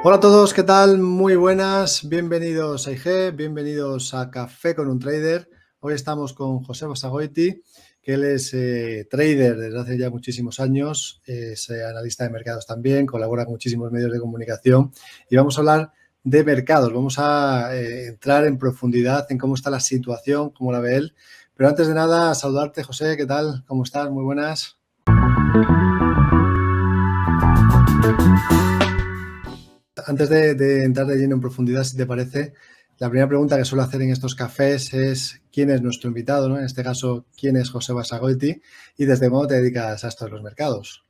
Hola a todos, ¿qué tal? Muy buenas, bienvenidos a IG, bienvenidos a Café con un Trader. Hoy estamos con José Basagoiti, que él es trader desde hace ya muchísimos años, es analista de mercados también, colabora con muchísimos medios de comunicación y vamos a hablar de mercados, vamos a entrar en profundidad en cómo está la situación, cómo la ve él. Pero antes de nada, saludarte, José, ¿qué tal? ¿Cómo estás? Muy buenas. Antes de entrar de lleno en profundidad, si te parece, la primera pregunta que suelo hacer en estos cafés es ¿quién es nuestro invitado? ¿No? En este caso, ¿quién es José Basagoiti? Y ¿desde cuándo te dedicas a esto de los mercados?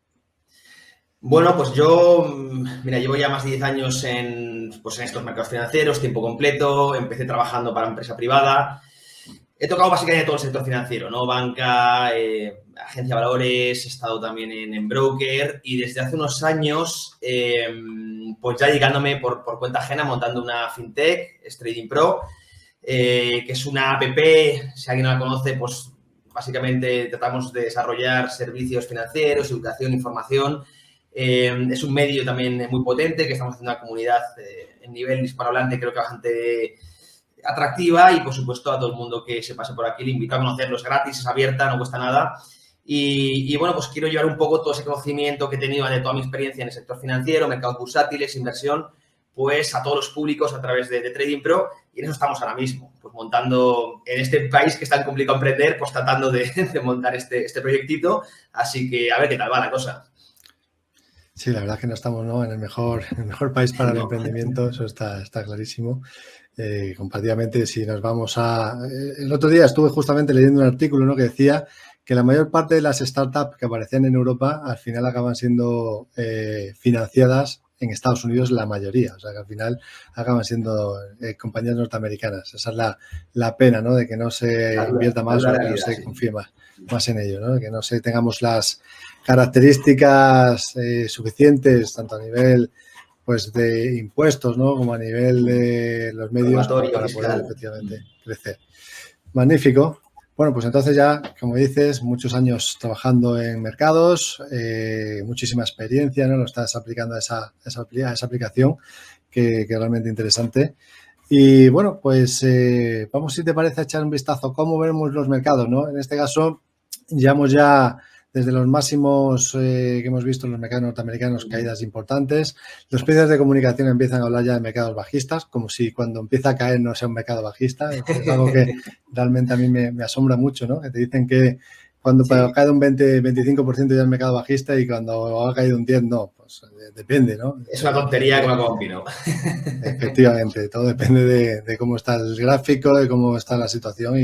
Bueno, pues yo, mira, llevo ya más de 10 años en estos mercados financieros, tiempo completo, empecé trabajando para empresa privada. He tocado básicamente todo el sector financiero, ¿no? Banca, agencia de valores, he estado también en broker y desde hace unos años, pues ya dedicándome por cuenta ajena, montando una fintech, es Trading Pro, que es una app, si alguien no la conoce, pues básicamente tratamos de desarrollar servicios financieros, educación, información. Es un medio también muy potente, que estamos haciendo una comunidad en nivel hispanohablante, creo que bastante atractiva y, por supuesto, a todo el mundo que se pase por aquí le invito a conocerlos gratis, es abierta, no cuesta nada. Y bueno, pues quiero llevar un poco todo ese conocimiento que he tenido de toda mi experiencia en el sector financiero, mercados bursátiles, inversión, pues a todos los públicos a través de Trading Pro, y en eso estamos ahora mismo, pues montando en este país que es tan complicado emprender, pues tratando de montar este proyectito, así que a ver qué tal va la cosa. Sí, la verdad es que no estamos, ¿no?, en el mejor país para el No. emprendimiento, eso está clarísimo. Comparativamente, si nos vamos a... el otro día estuve justamente leyendo un artículo, ¿no?, que decía que la mayor parte de las startups que aparecían en Europa al final acaban siendo financiadas en Estados Unidos, la mayoría. O sea, que al final acaban siendo compañías norteamericanas. Esa es la pena, ¿no?, de que no se invierta La más dura o que no realidad, se sí. confíe más en ello, ¿no?, que no tengamos las características suficientes, tanto a nivel pues de impuestos, ¿no?, como a nivel de los medios, como Regulatorio, para poder fiscal. efectivamente crecer. Magnífico. Bueno, pues entonces ya, como dices, muchos años trabajando en mercados, muchísima experiencia, ¿no? Lo estás aplicando a esa aplicación, que es realmente interesante. Y bueno, pues vamos, si te parece, a echar un vistazo cómo vemos los mercados, ¿no? En este caso, llevamos ya desde los máximos que hemos visto en los mercados norteamericanos, caídas importantes. Los medios de comunicación empiezan a hablar ya de mercados bajistas, como si cuando empieza a caer no sea un mercado bajista. Es algo que realmente a mí me asombra mucho, ¿no? Que te dicen que cuando Sí. cae un 20-25% ya es mercado bajista y cuando ha caído un 10% no. Pues depende, ¿no? Es una tontería como un pino. Efectivamente, todo depende de cómo está el gráfico, de cómo está la situación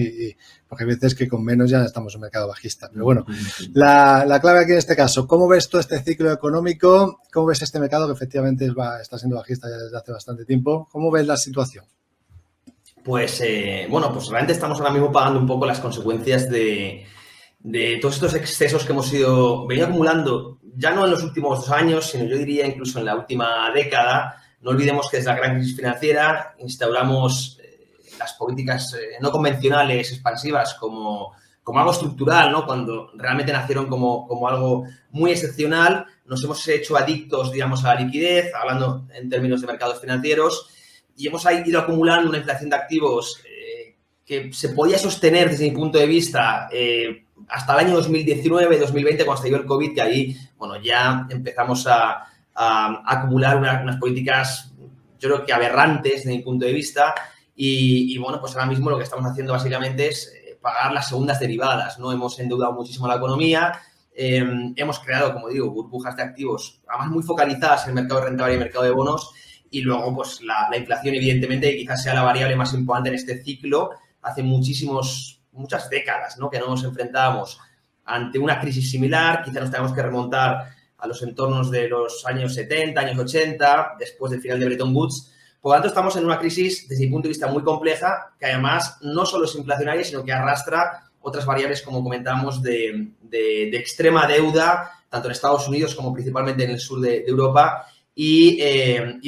porque hay veces que con menos ya estamos en un mercado bajista. Pero bueno, la clave aquí en este caso, ¿cómo ves tú este ciclo económico? ¿Cómo ves este mercado que efectivamente está siendo bajista ya desde hace bastante tiempo? ¿Cómo ves la situación? Pues bueno, pues realmente estamos ahora mismo pagando un poco las consecuencias de todos estos excesos que hemos venido acumulando, ya no en los últimos 2 años, sino yo diría incluso en la última década. No olvidemos que desde la gran crisis financiera instauramos las políticas no convencionales, expansivas, como algo estructural, ¿no? Cuando realmente nacieron como algo muy excepcional. Nos hemos hecho adictos, digamos, a la liquidez, hablando en términos de mercados financieros, y hemos ido acumulando una inflación de activos que se podía sostener desde mi punto de vista hasta el año 2019, 2020, cuando estalló el COVID, que ahí, bueno, ya empezamos a acumular unas políticas, yo creo que aberrantes desde mi punto de vista, y bueno, pues ahora mismo lo que estamos haciendo básicamente es pagar las segundas derivadas, ¿no? Hemos endeudado muchísimo la economía, hemos creado, como digo, burbujas de activos, además muy focalizadas en el mercado de rentable y el mercado de bonos, y luego, pues, la inflación, evidentemente, quizás sea la variable más importante en este ciclo. Hace muchas décadas, ¿no?, que no nos enfrentábamos ante una crisis similar. Quizá nos tenemos que remontar a los entornos de los años 70, años 80, después del final de Bretton Woods. Por lo tanto, estamos en una crisis, desde mi punto de vista, muy compleja, que además no solo es inflacionaria, sino que arrastra otras variables, como comentábamos, de extrema deuda, tanto en Estados Unidos como principalmente en el sur de Europa, y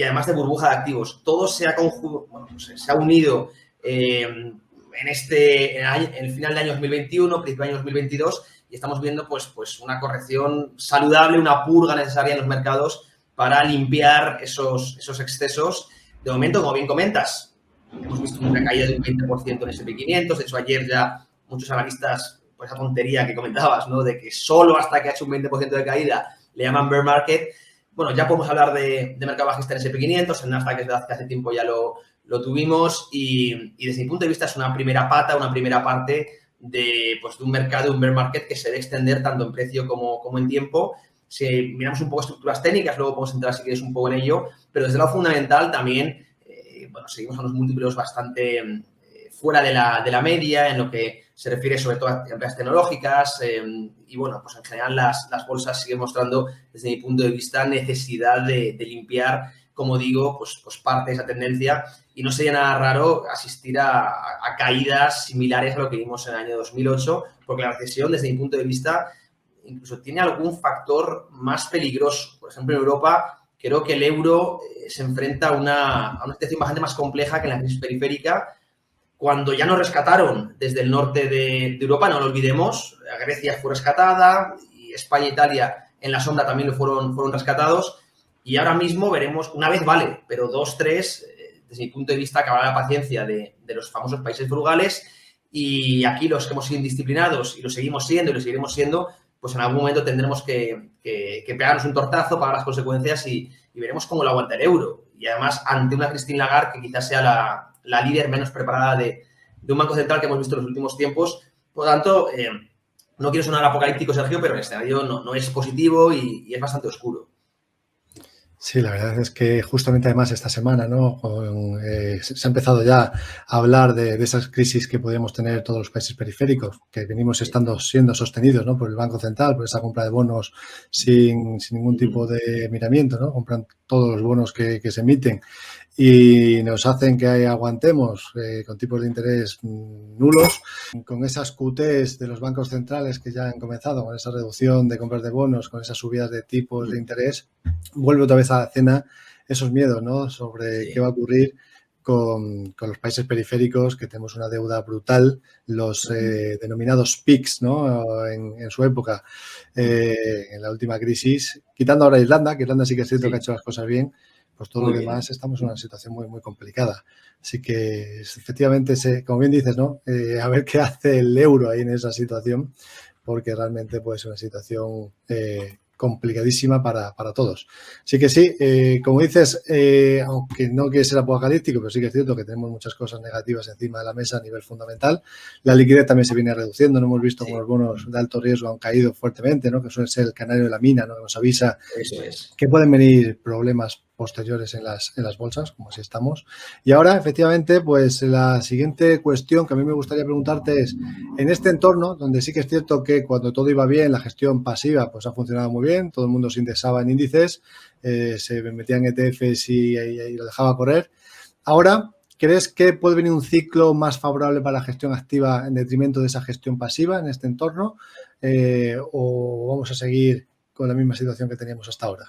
además de burbuja de activos. Todo se ha unido en el final del año 2021, principio del año 2022, y estamos viendo pues una corrección saludable, una purga necesaria en los mercados para limpiar esos excesos. De momento, como bien comentas, hemos visto una caída de un 20% en S&P 500. De hecho, ayer ya muchos analistas, pues esa tontería que comentabas, ¿no? De que solo hasta que ha hecho un 20% de caída le llaman bear market. Bueno, ya podemos hablar de mercado bajista en S&P 500, en Nasdaq desde hace tiempo ya lo tuvimos y desde mi punto de vista es una primera pata, una primera parte de un mercado, un bear market que se debe extender tanto en precio como en tiempo. Si miramos un poco estructuras técnicas, luego podemos entrar si quieres un poco en ello, pero desde lo fundamental también, seguimos a unos múltiplos bastante fuera de la media en lo que se refiere sobre todo a empresas tecnológicas y, bueno, pues en general las bolsas siguen mostrando, desde mi punto de vista, necesidad de limpiar, como digo, pues parte de esa tendencia y no sería nada raro asistir a caídas similares a lo que vimos en el año 2008, porque la recesión, desde mi punto de vista, incluso tiene algún factor más peligroso. Por ejemplo, en Europa, creo que el euro se enfrenta a una situación bastante más compleja que en la crisis periférica, cuando ya nos rescataron desde el norte de Europa, no lo olvidemos, Grecia fue rescatada y España e Italia en la sombra también fueron rescatados y ahora mismo veremos, una vez vale, pero 2, 3, desde mi punto de vista acabará la paciencia de los famosos países frugales y aquí los que hemos sido indisciplinados y lo seguimos siendo y lo seguiremos siendo, pues en algún momento tendremos que pegarnos un tortazo, pagar las consecuencias y veremos cómo lo aguanta el euro. Y además ante una Christine Lagarde que quizás sea la líder menos preparada de un banco central que hemos visto en los últimos tiempos. Por lo tanto, no quiero sonar apocalíptico, Sergio, pero el escenario no es positivo y es bastante oscuro. Sí, la verdad es que justamente además esta semana, ¿no? Se ha empezado ya a hablar de esas crisis que podríamos tener todos los países periféricos, que venimos siendo sostenidos, ¿no? Por el Banco Central, por esa compra de bonos sin ningún tipo de miramiento, ¿no? Compran todos los bonos que se emiten y nos hacen que aguantemos con tipos de interés nulos, con esas QTs de los bancos centrales que ya han comenzado, con esa reducción de compras de bonos, con esas subidas de tipos de interés, vuelve otra vez a la escena esos miedos, ¿no? Sobre qué va a ocurrir con los países periféricos, que tenemos una deuda brutal, los denominados PICs, ¿no? En su época, en la última crisis, quitando ahora Irlanda, que Irlanda sí que es cierto que ha hecho las cosas bien, pues todo lo demás estamos en una situación muy, muy complicada. Así que efectivamente, como bien dices, ¿no? A ver qué hace el euro ahí en esa situación, porque realmente puede ser una situación complicadísima para todos. Así que sí, como dices, aunque no quiere ser apocalíptico, pero sí que es cierto que tenemos muchas cosas negativas encima de la mesa a nivel fundamental. La liquidez también se viene reduciendo, no hemos visto como los bonos de alto riesgo han caído fuertemente, ¿no? Que suele ser el canario de la mina, ¿no? Que nos avisa que pueden venir problemas posteriores en las bolsas, como así estamos. Y ahora, efectivamente, pues la siguiente cuestión que a mí me gustaría preguntarte es, en este entorno, donde sí que es cierto que cuando todo iba bien, la gestión pasiva pues ha funcionado muy bien, todo el mundo se indexaba en índices, se metían ETFs y lo dejaba correr. Ahora, ¿crees que puede venir un ciclo más favorable para la gestión activa en detrimento de esa gestión pasiva en este entorno? ¿O vamos a seguir con la misma situación que teníamos hasta ahora?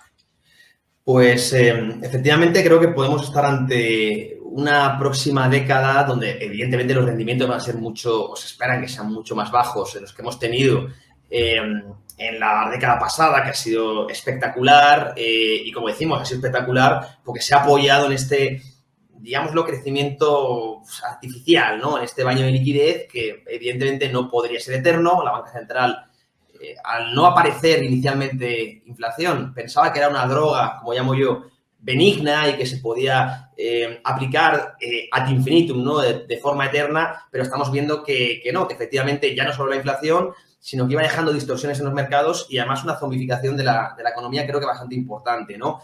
Pues efectivamente creo que podemos estar ante una próxima década donde evidentemente los rendimientos van a ser o se esperan que sean mucho más bajos de los que hemos tenido en la década pasada, que ha sido espectacular y como decimos, ha sido espectacular porque se ha apoyado en este, digámoslo, crecimiento artificial, ¿no? En este baño de liquidez que evidentemente no podría ser eterno. La banca central, al no aparecer inicialmente inflación, pensaba que era una droga, como llamo yo, benigna y que se podía aplicar ad infinitum, ¿no? De forma eterna, pero estamos viendo que no, que efectivamente ya no solo la inflación, sino que iba dejando distorsiones en los mercados y además una zombificación de la economía creo que bastante importante, ¿no?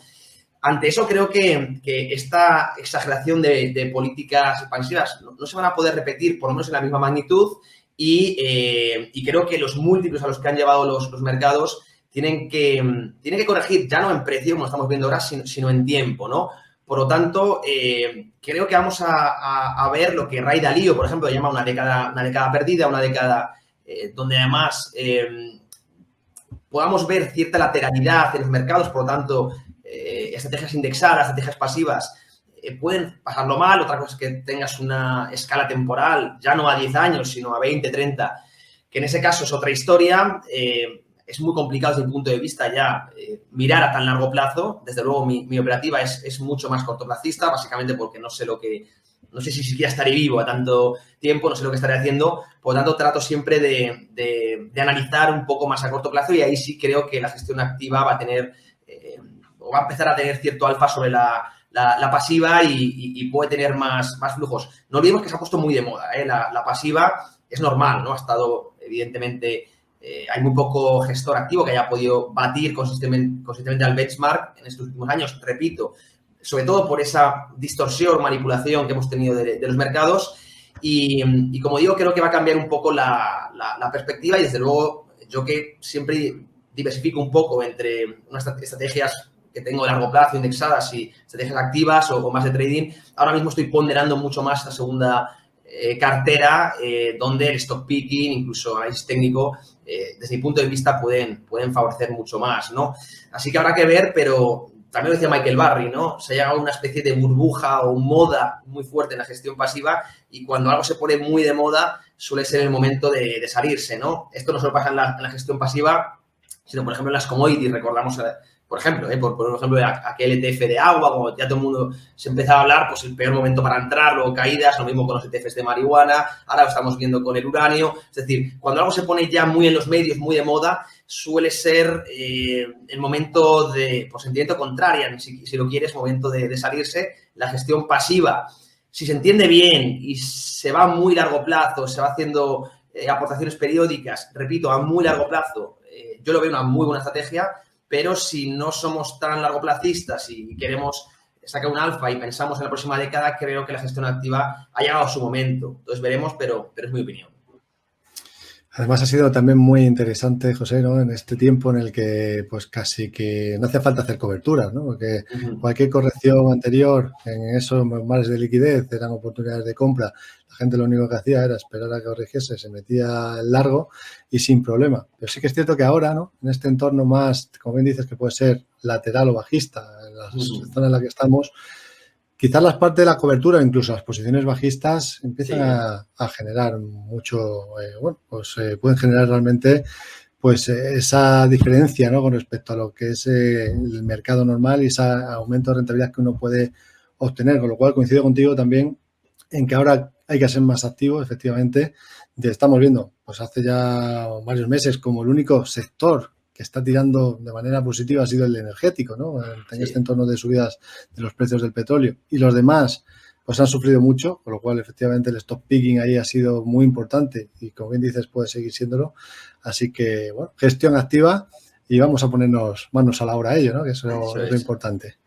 Ante eso creo que esta exageración de políticas expansivas no se van a poder repetir, por lo menos en la misma magnitud, y creo que los múltiplos a los que han llevado los mercados tienen que corregir, ya no en precio, como estamos viendo ahora, sino en tiempo, ¿no? Por lo tanto, creo que vamos a ver lo que Ray Dalio, por ejemplo, llama una década perdida, una década donde además podamos ver cierta lateralidad en los mercados, por lo tanto, estrategias indexadas, estrategias pasivas, pueden pasarlo mal. Otra cosa es que tengas una escala temporal, ya no a 10 años, sino a 20, 30, que en ese caso es otra historia. es muy complicado desde mi punto de vista ya mirar a tan largo plazo. Desde luego, mi operativa es mucho más cortoplacista, básicamente porque no sé si siquiera estaré vivo a tanto tiempo, no sé lo que estaré haciendo. Por lo tanto, trato siempre de analizar un poco más a corto plazo y ahí sí creo que la gestión activa va a tener o va a empezar a tener cierto alfa sobre la pasiva y puede tener más flujos. No olvidemos que se ha puesto muy de moda, ¿eh? La pasiva es normal, ¿no? Ha estado, evidentemente, hay muy poco gestor activo que haya podido batir consistentemente al benchmark en estos últimos años. Repito, sobre todo por esa distorsión, manipulación que hemos tenido de los mercados. Y como digo, creo que va a cambiar un poco la perspectiva y, desde luego, yo que siempre diversifico un poco entre unas estrategias que tengo de largo plazo, indexadas, y estrategias activas o más de trading, ahora mismo estoy ponderando mucho más la segunda cartera, donde el stock picking, incluso análisis técnico, desde mi punto de vista, pueden favorecer mucho más, ¿no? Así que habrá que ver, pero también lo decía Michael Burry, ¿no? Se ha llegado a una especie de burbuja o moda muy fuerte en la gestión pasiva y cuando algo se pone muy de moda suele ser el momento de salirse, ¿no? Esto no solo pasa en la gestión pasiva, sino, por ejemplo, en las commodities. Recordamos, por ejemplo, por ejemplo, aquel ETF de agua, como ya todo el mundo se empezaba a hablar, pues el peor momento para entrar, luego caídas, lo mismo con los ETFs de marihuana, ahora lo estamos viendo con el uranio. Es decir, cuando algo se pone ya muy en los medios, muy de moda, suele ser el momento de, por sentimiento contrario, si lo quieres, momento de salirse. La gestión pasiva, si se entiende bien y se va a muy largo plazo, se va haciendo aportaciones periódicas, repito, a muy largo plazo, yo lo veo una muy buena estrategia, pero si no somos tan largoplacistas y queremos sacar un alfa y pensamos en la próxima década, creo que la gestión activa ha llegado a su momento. Entonces veremos, pero es mi opinión. Además ha sido también muy interesante, José, ¿no? En este tiempo en el que pues casi que no hace falta hacer coberturas, ¿no? Porque cualquier corrección anterior en esos mares de liquidez eran oportunidades de compra. La gente lo único que hacía era esperar a que corrigiese, se metía el largo y sin problema. Pero sí que es cierto que ahora, ¿no? En este entorno más, como bien dices, que puede ser lateral o bajista, en la zona en la que estamos, quizás las partes de la cobertura, incluso las posiciones bajistas, empiezan a generar mucho, pueden generar realmente pues esa diferencia, ¿no? Con respecto a lo que es el mercado normal y ese aumento de rentabilidad que uno puede obtener, con lo cual coincido contigo también en que ahora hay que ser más activo, efectivamente. Estamos viendo, pues hace ya varios meses, como el único sector que está tirando de manera positiva ha sido el energético, ¿no? En este entorno de subidas de los precios del petróleo. Y los demás, pues han sufrido mucho, con lo cual, efectivamente, el stock picking ahí ha sido muy importante y, como bien dices, puede seguir siéndolo. Así que, bueno, gestión activa y vamos a ponernos manos a la obra a ello, ¿no? Que eso es lo importante.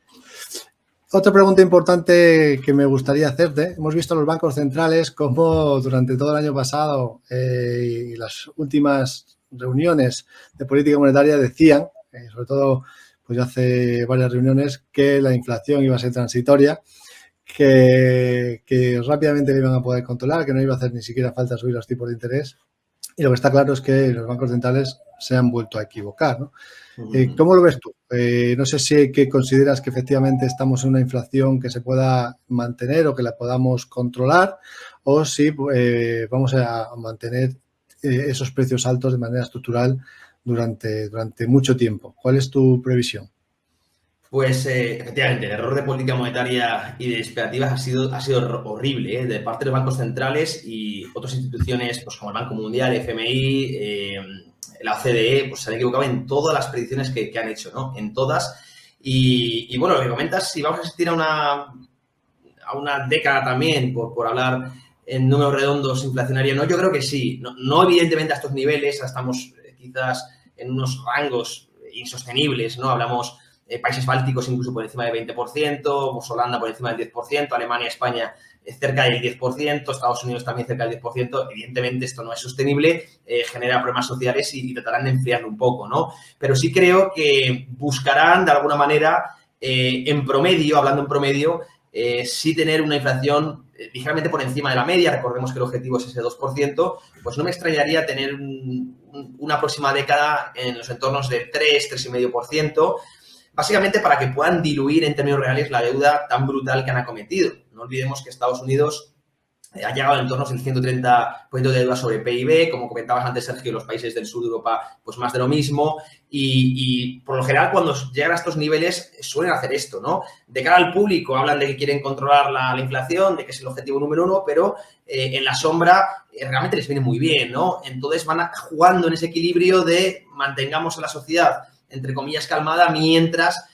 Otra pregunta importante que me gustaría hacerte. Hemos visto a los bancos centrales cómo durante todo el año pasado y las últimas reuniones de política monetaria decían, sobre todo pues hace varias reuniones, que la inflación iba a ser transitoria, que rápidamente la iban a poder controlar, que no iba a hacer ni siquiera falta subir los tipos de interés. Y lo que está claro es que los bancos centrales se han vuelto a equivocar, ¿no? ¿Cómo lo ves tú? No sé si que consideras que efectivamente estamos en una inflación que se pueda mantener o que la podamos controlar, o si vamos a mantener esos precios altos de manera estructural durante mucho tiempo. ¿Cuál es tu previsión? Pues efectivamente, el error de política monetaria y de expectativas ha sido horrible, de parte de los bancos centrales y otras instituciones, pues como el Banco Mundial, el FMI, la OCDE, pues se han equivocado en todas las predicciones que han hecho, ¿no? En todas. Y bueno, lo que comentas, si vamos a asistir a una década también, por hablar en números redondos, inflacionaria, no, yo creo que sí. No evidentemente a estos niveles, estamos quizás en unos rangos insostenibles, ¿no? Hablamos países bálticos incluso por encima del 20%, pues Holanda por encima del 10%, Alemania, España cerca del 10%, Estados Unidos también cerca del 10%. Evidentemente esto no es sostenible, genera problemas sociales y tratarán de enfriarlo un poco, ¿no? Pero sí creo que buscarán de alguna manera, en promedio, hablando en promedio, sí tener una inflación ligeramente por encima de la media. Recordemos que el objetivo es ese 2%, pues no me extrañaría tener una próxima década en los entornos de 3,5%, básicamente para que puedan diluir en términos reales la deuda tan brutal que han acometido. No olvidemos que Estados Unidos ha llegado en torno al 130% de deuda sobre PIB, como comentabas antes, Sergio, los países del sur de Europa, pues más de lo mismo, y por lo general cuando llegan a estos niveles suelen hacer esto, ¿no? De cara al público hablan de que quieren controlar la inflación, de que es el objetivo número uno, pero en la sombra realmente les viene muy bien, ¿no? Entonces van jugando en ese equilibrio de mantengamos a la sociedad, entre comillas, calmada, mientras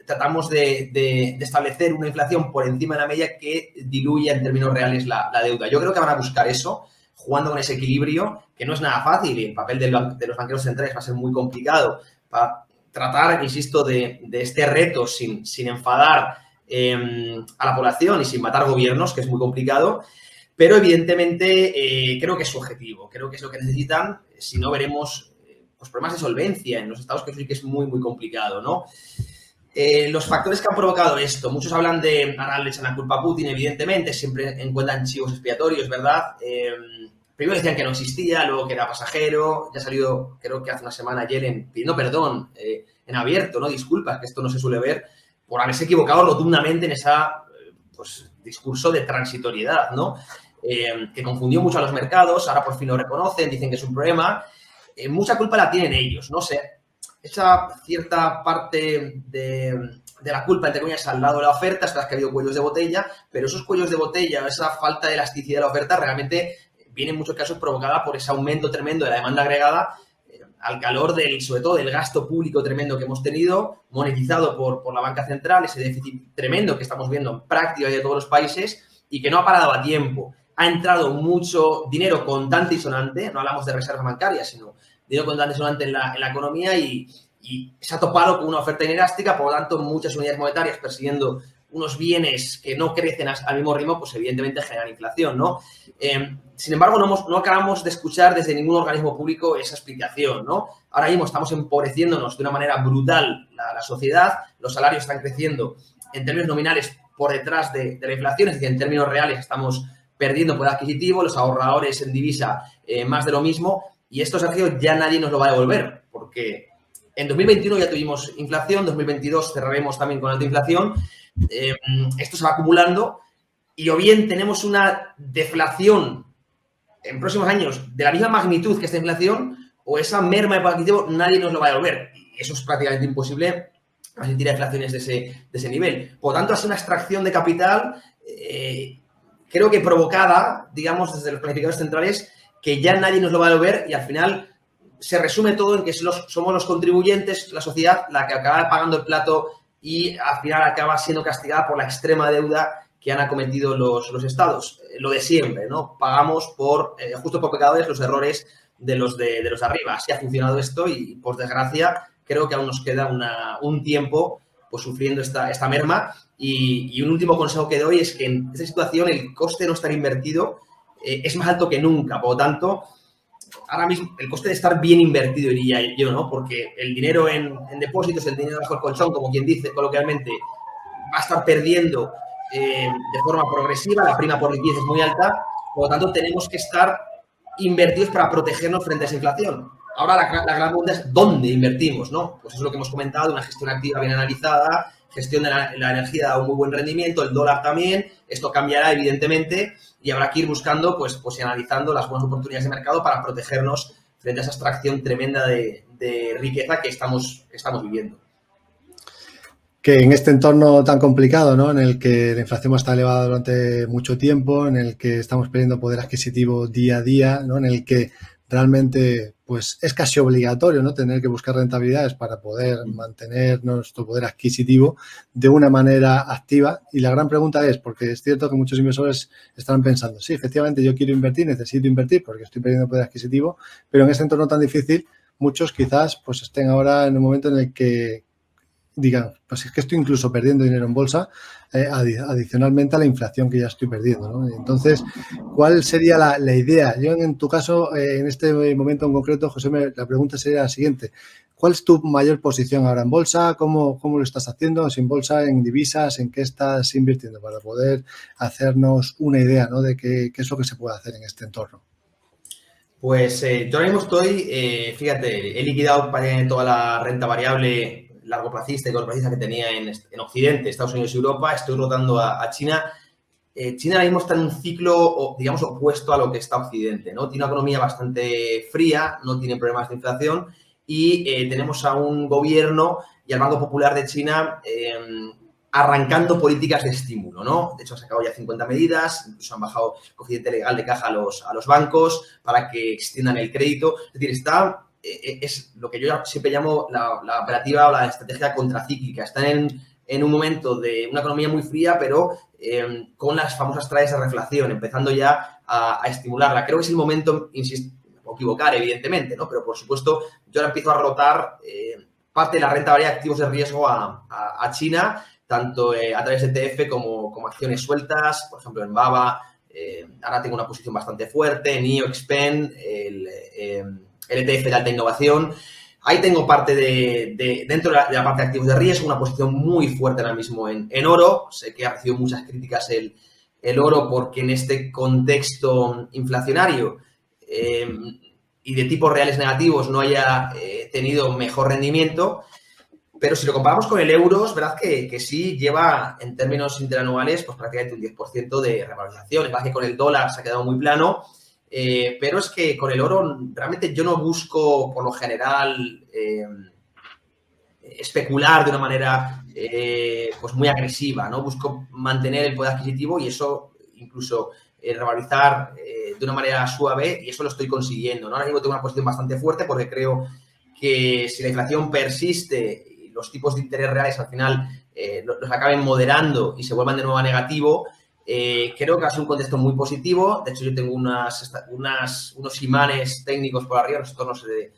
tratamos de establecer una inflación por encima de la media que diluya en términos reales la deuda. Yo creo que van a buscar eso, jugando con ese equilibrio, que no es nada fácil y el papel de los banqueros centrales va a ser muy complicado para tratar, insisto, de este reto sin enfadar a la población y sin matar gobiernos, que es muy complicado, pero evidentemente creo que es su objetivo, creo que es lo que necesitan, si no veremos pues, problemas de solvencia en los estados, que sí que es muy, muy complicado, ¿no? Los factores que han provocado esto, muchos hablan de, ahora le echan la culpa a Putin, evidentemente, siempre encuentran chivos expiatorios, ¿verdad? Primero decían que no existía, luego que era pasajero, ya ha salido, creo que hace una semana, Yellen pidiendo perdón en abierto, ¿no? Disculpas, que esto no se suele ver, por haberse equivocado rotundamente en ese pues, discurso de transitoriedad, ¿no? Que confundió mucho a los mercados, ahora por fin lo reconocen, dicen que es un problema. Mucha culpa la tienen ellos, no sé. Esa cierta parte de la culpa, entre comillas, al lado de la oferta, es verdad que ha habido cuellos de botella, pero esos cuellos de botella, esa falta de elasticidad de la oferta, realmente viene en muchos casos provocada por ese aumento tremendo de la demanda agregada al calor sobre todo del gasto público tremendo que hemos tenido, monetizado por la banca central, ese déficit tremendo que estamos viendo en prácticamente todos los países y que no ha parado a tiempo. Ha entrado mucho dinero contante y sonante, no hablamos de reservas bancarias, sino dinero contante y sonante en la economía y se ha topado con una oferta inelástica, por lo tanto, muchas unidades monetarias persiguiendo unos bienes que no crecen al mismo ritmo, pues evidentemente generan inflación, ¿no? Sin embargo, no acabamos de escuchar desde ningún organismo público esa explicación, ¿no? Ahora mismo estamos empobreciéndonos de una manera brutal la sociedad, los salarios están creciendo en términos nominales por detrás de la inflación, es decir, en términos reales estamos perdiendo poder adquisitivo, los ahorradores en divisa más de lo mismo, y esto, Sergio, ya nadie nos lo va a devolver, porque en 2021 ya tuvimos inflación, 2022 cerraremos también con alta inflación, esto se va acumulando y o bien tenemos una deflación en próximos años de la misma magnitud que esta inflación o esa merma de poder adquisitivo nadie nos lo va a devolver. Y eso es prácticamente imposible asistir a inflaciones de ese nivel. Por lo tanto, es una extracción de capital, creo que provocada, digamos, desde los planificadores centrales, que ya nadie nos lo va a devolver y al final se resume todo en que somos los contribuyentes, la sociedad, la que acaba pagando el plato y al final acaba siendo castigada por la extrema deuda que han acometido los estados. Lo de siempre, ¿no? Pagamos justo por pecadores los errores de los de arriba. Así ha funcionado esto y, por desgracia, creo que aún nos queda un tiempo pues, sufriendo esta merma. Y un último consejo que doy es que en esta situación el coste de no estar invertido es más alto que nunca. Por lo tanto, ahora mismo el coste de estar bien invertido, diría yo, ¿no? Porque el dinero en depósitos, el dinero bajo el colchón, como quien dice coloquialmente, va a estar perdiendo de forma progresiva, la prima por liquidez es muy alta, por lo tanto tenemos que estar invertidos para protegernos frente a esa inflación. Ahora la gran pregunta es ¿dónde invertimos? ¿No? Pues eso es lo que hemos comentado, una gestión activa bien analizada, gestión de la energía da un muy buen rendimiento, el dólar también, esto cambiará evidentemente y habrá que ir buscando pues y analizando las buenas oportunidades de mercado para protegernos frente a esa extracción tremenda de riqueza que estamos viviendo. Que en este entorno tan complicado, ¿no? En el que la inflación está elevada durante mucho tiempo, en el que estamos perdiendo poder adquisitivo día a día, ¿no? En el que realmente pues es casi obligatorio, ¿no? Tener que buscar rentabilidades para poder mantener nuestro poder adquisitivo de una manera activa. Y la gran pregunta es, porque es cierto que muchos inversores están pensando, sí, efectivamente yo quiero invertir, necesito invertir porque estoy perdiendo poder adquisitivo, pero en este entorno tan difícil, muchos quizás pues estén ahora en un momento en el que digan, pues es que estoy incluso perdiendo dinero en bolsa adicionalmente a la inflación que ya estoy perdiendo, ¿no? Entonces, ¿cuál sería la idea? Yo, en tu caso, en este momento en concreto, José, la pregunta sería la siguiente. ¿Cuál es tu mayor posición ahora en bolsa? ¿Cómo lo estás haciendo? ¿En bolsa, en divisas? ¿En qué estás invirtiendo? Para poder hacernos una idea, ¿no? De qué es lo que se puede hacer en este entorno. Pues yo ahora mismo estoy, fíjate, he liquidado toda la renta variable largoplacista y cortoplacista que tenía en Occidente, Estados Unidos y Europa, estoy rotando a China China ahora mismo está en un ciclo, digamos, opuesto a lo que está Occidente, ¿no? Tiene una economía bastante fría, no tiene problemas de inflación y tenemos a un gobierno y al Banco Popular de China arrancando políticas de estímulo, ¿no? De hecho, han sacado ya 50 medidas, incluso han bajado el coeficiente legal de caja a los bancos para que extiendan el crédito. Es decir, es lo que yo siempre llamo la operativa o la estrategia contracíclica. Están en un momento de una economía muy fría, pero con las famosas traes de reflación, empezando ya a estimularla. Creo que es el momento, insisto, me puedo equivocar, evidentemente, ¿no? Pero, por supuesto, yo ahora empiezo a rotar parte de la renta variable de activos de riesgo a China, tanto a través de ETF como acciones sueltas, por ejemplo, en BABA. Ahora tengo una posición bastante fuerte, NIO, Expen, el ETF de alta innovación. Ahí tengo parte dentro de la parte de activos de riesgo, una posición muy fuerte ahora mismo en oro. Sé que ha recibido muchas críticas el oro porque en este contexto inflacionario y de tipos reales negativos no haya tenido mejor rendimiento. Pero si lo comparamos con el euro, es verdad que sí lleva en términos interanuales pues prácticamente un 10% de revalorización. Es verdad que con el dólar se ha quedado muy plano. Pero es que con el oro realmente yo no busco, por lo general, especular de una manera pues muy agresiva, ¿no? Busco mantener el poder adquisitivo y eso incluso revalorizar de una manera suave y eso lo estoy consiguiendo, ¿no? Ahora mismo tengo una posición bastante fuerte porque creo que si la inflación persiste y los tipos de interés reales al final los acaben moderando y se vuelvan de nuevo a negativo, creo que va a ser un contexto muy positivo. De hecho, yo tengo unos imanes técnicos por arriba, unos tornos de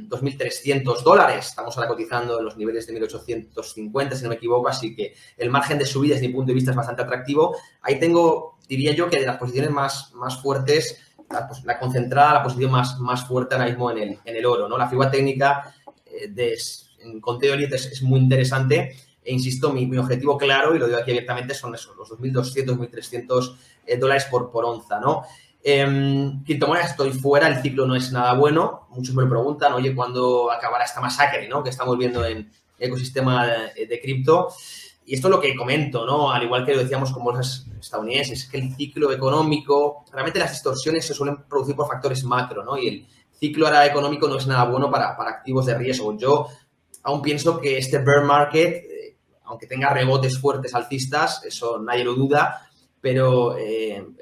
$2.300. Estamos ahora cotizando en los niveles de 1.850, si no me equivoco, así que el margen de subida, desde mi punto de vista, es bastante atractivo. Ahí tengo, diría yo, que de las posiciones más fuertes, la concentrada, la posición más fuerte ahora mismo en el oro, ¿no? La figura técnica con Theory es muy interesante. E insisto, mi objetivo claro, y lo digo aquí abiertamente, son esos, los $2.200, $1.300 por onza, ¿no? Criptomonedas estoy fuera, el ciclo no es nada bueno. Muchos me lo preguntan, oye, ¿cuándo acabará esta masacre, ¿no? Que estamos viendo en el ecosistema de cripto? Y esto es lo que comento, ¿no? Al igual que lo decíamos con bolsas estadounidenses, es que el ciclo económico, realmente las distorsiones se suelen producir por factores macro, ¿no? Y el ciclo ahora económico no es nada bueno para activos de riesgo. Yo aún pienso que este bear market, aunque tenga rebotes fuertes alcistas, eso nadie lo duda, pero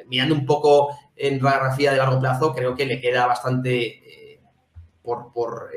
mirando un poco en radiografía de largo plazo, creo que le queda bastante por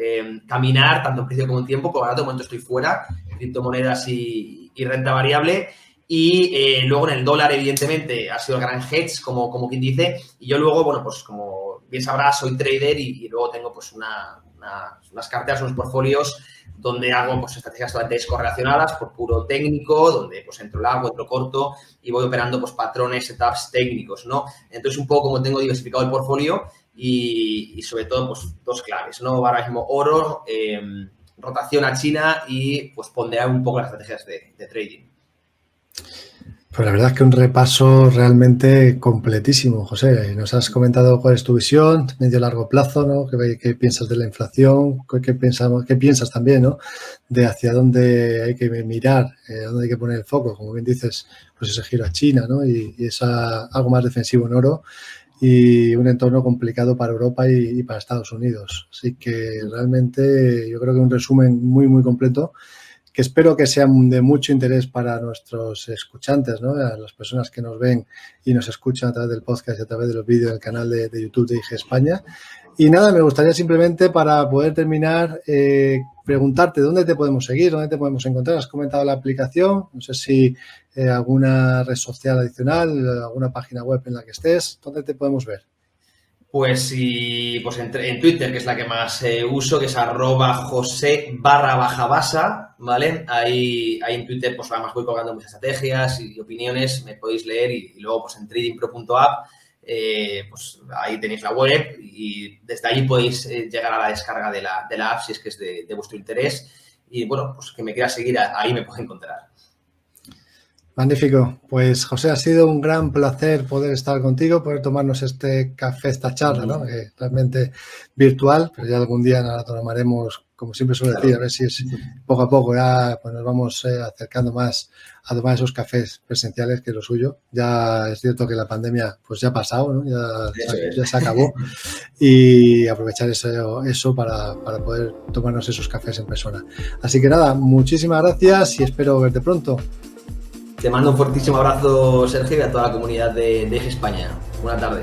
caminar, tanto en precio como en tiempo. Por ahora, de momento estoy fuera, criptomonedas y renta variable. Y luego en el dólar, evidentemente, ha sido el gran hedge, como quien dice. Y yo luego, bueno, pues como bien sabrás, soy trader y luego tengo pues unas carteras, unos portfolios donde hago pues estrategias totalmente descorrelacionadas por puro técnico, donde pues entro largo, entro corto y voy operando pues patrones, setups técnicos, ¿no? Entonces, un poco como tengo diversificado el portfolio y sobre todo pues dos claves, ¿no? Ahora mismo oro, rotación a China y pues ponderar un poco las estrategias de trading. Pues la verdad es que un repaso realmente completísimo, José. Nos has comentado cuál es tu visión, medio largo plazo, ¿no? ¿Qué piensas de la inflación? ¿Qué piensas también, ¿no? De hacia dónde hay que mirar, dónde hay que poner el foco, como bien dices, pues ese giro a China, ¿no? Y algo más defensivo en oro y un entorno complicado para Europa y para Estados Unidos. Así que realmente yo creo que un resumen muy, muy completo, que espero que sean de mucho interés para nuestros escuchantes, ¿no? A las personas que nos ven y nos escuchan a través del podcast y a través de los vídeos del canal de YouTube de IG España. Y nada, me gustaría simplemente para poder terminar, preguntarte dónde te podemos seguir, dónde te podemos encontrar. Has comentado la aplicación, no sé si alguna red social adicional, alguna página web en la que estés, ¿dónde te podemos ver? Pues en Twitter, que es la que más uso, que es @José_Basa, ¿vale? Ahí en Twitter, pues además voy colgando muchas estrategias y opiniones, me podéis leer y luego pues en tradingpro.app, pues ahí tenéis la web y desde ahí podéis llegar a la descarga de la app si es que es de vuestro interés. Y bueno, pues que me quiera seguir, ahí me puede encontrar. Magnífico. Pues, José, ha sido un gran placer poder estar contigo, poder tomarnos este café, esta charla, ¿no? Realmente virtual, pero ya algún día nos la tomaremos como siempre suelo decir, a ver si es poco a poco ya pues nos vamos acercando más a tomar esos cafés presenciales, que es lo suyo. Ya es cierto que la pandemia pues ya ha pasado, ¿no? Ya se acabó, y aprovechar eso para poder tomarnos esos cafés en persona. Así que nada, muchísimas gracias y espero verte pronto. Te mando un fortísimo abrazo, Sergio, y a toda la comunidad de España. Buena tarde.